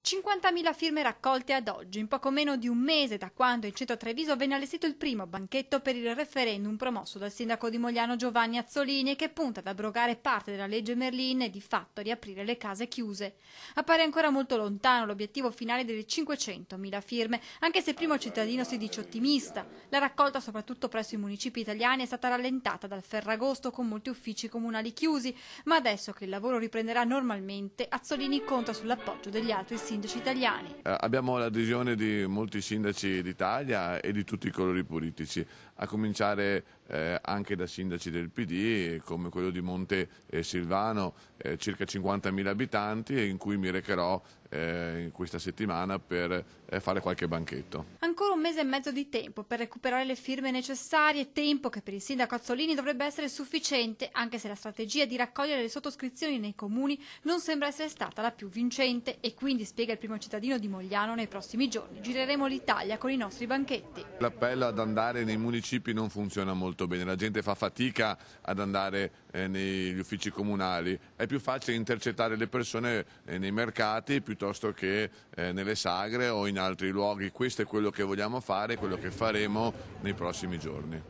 50.000 firme raccolte ad oggi, in poco meno di un mese da quando in centro a Treviso venne allestito il primo banchetto per il referendum promosso dal sindaco di Mogliano Giovanni Azzolini, che punta ad abrogare parte della legge Merlin e di fatto riaprire le case chiuse. Appare ancora molto lontano l'obiettivo finale delle 500.000 firme, anche se il primo cittadino si dice ottimista. La raccolta, soprattutto presso i municipi italiani, è stata rallentata dal Ferragosto con molti uffici comunali chiusi, ma adesso che il lavoro riprenderà normalmente, Azzolini conta sull'appoggio degli altri sindaci italiani. Abbiamo l'adesione di molti sindaci d'Italia e di tutti i colori politici, a cominciare anche da sindaci del PD come quello di Monte Silvano, circa 50.000 abitanti, in cui mi recherò in questa settimana per fare qualche banchetto. Ancora un mese e mezzo di tempo per recuperare le firme necessarie, tempo che per il sindaco Azzolini dovrebbe essere sufficiente, anche se la strategia di raccogliere le sottoscrizioni nei comuni non sembra essere stata la più vincente e quindi, spiega il primo cittadino di Mogliano, nei prossimi giorni gireremo l'Italia con i nostri banchetti. L'appello ad andare nei municipi non funziona molto bene, la gente fa fatica ad andare negli uffici comunali, è più facile intercettare le persone nei mercati piuttosto che nelle sagre o in altri luoghi. Questo è quello che vogliamo fare, quello che faremo nei prossimi giorni.